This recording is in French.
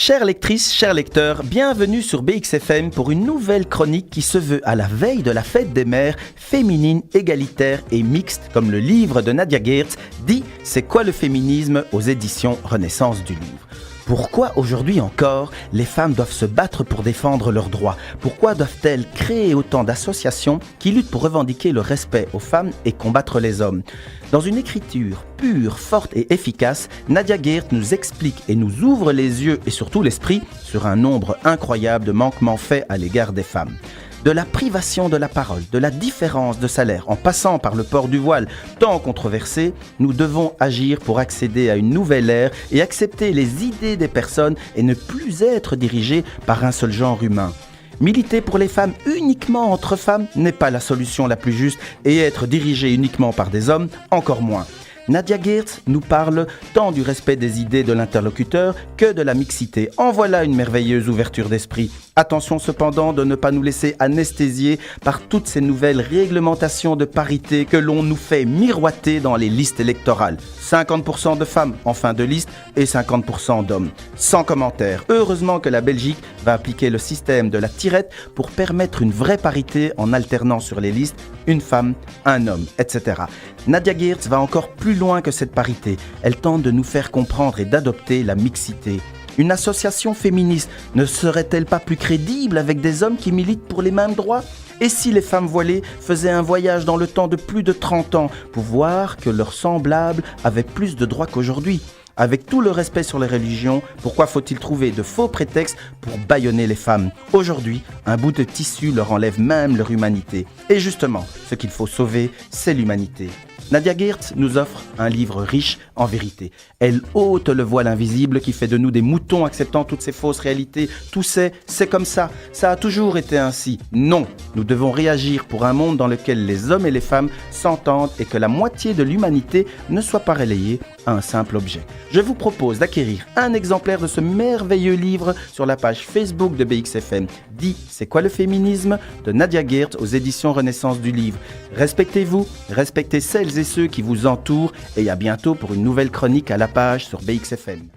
Chères lectrices, chers lecteurs, bienvenue sur BXFM pour une nouvelle chronique qui se veut à la veille de la fête des mères, féminine, égalitaire et mixte, comme le livre de Nadia Geertz dit « C'est quoi le féminisme ?» aux éditions Renaissance du livre. Pourquoi aujourd'hui encore les femmes doivent se battre pour défendre leurs droits? Pourquoi doivent-elles créer autant d'associations qui luttent pour revendiquer le respect aux femmes et combattre les hommes? Dans une écriture pure, forte et efficace, Nadia Geertz nous explique et nous ouvre les yeux et surtout l'esprit sur un nombre incroyable de manquements faits à l'égard des femmes. De la privation de la parole, de la différence de salaire, en passant par le port du voile tant controversé, nous devons agir pour accéder à une nouvelle ère et accepter les idées des personnes et ne plus être dirigés par un seul genre humain. Militer pour les femmes uniquement entre femmes n'est pas la solution la plus juste et être dirigé uniquement par des hommes, encore moins. Nadia Geertz nous parle tant du respect des idées de l'interlocuteur que de la mixité. En voilà une merveilleuse ouverture d'esprit. Attention cependant de ne pas nous laisser anesthésier par toutes ces nouvelles réglementations de parité que l'on nous fait miroiter dans les listes électorales. 50% de femmes en fin de liste et 50% d'hommes. Sans commentaire. Heureusement que la Belgique va appliquer le système de la tirette pour permettre une vraie parité en alternant sur les listes une femme, un homme, etc. Nadia Geertz va encore plus loin que cette parité. Elle tente de nous faire comprendre et d'adopter la mixité. Une association féministe ne serait-elle pas plus crédible avec des hommes qui militent pour les mêmes droits ? Et si les femmes voilées faisaient un voyage dans le temps de plus de 30 ans pour voir que leurs semblables avaient plus de droits qu'aujourd'hui ? Avec tout le respect sur les religions, pourquoi faut-il trouver de faux prétextes pour bâillonner les femmes? Aujourd'hui, un bout de tissu leur enlève même leur humanité. Et justement, ce qu'il faut sauver, c'est l'humanité. Nadia Geertz nous offre un livre riche en vérité. Elle ôte le voile invisible qui fait de nous des moutons acceptant toutes ces fausses réalités. Tout c'est comme ça a toujours été ainsi. Non, nous devons réagir pour un monde dans lequel les hommes et les femmes s'entendent et que la moitié de l'humanité ne soit pas reléguée à un simple objet. Je vous propose d'acquérir un exemplaire de ce merveilleux livre sur la page Facebook de BXFM. Dit « C'est quoi le féminisme ?» de Nadia Geertz aux éditions Renaissance du livre. Respectez-vous, respectez celles et ceux qui vous entourent et à bientôt pour une nouvelle chronique à la page sur BXFM.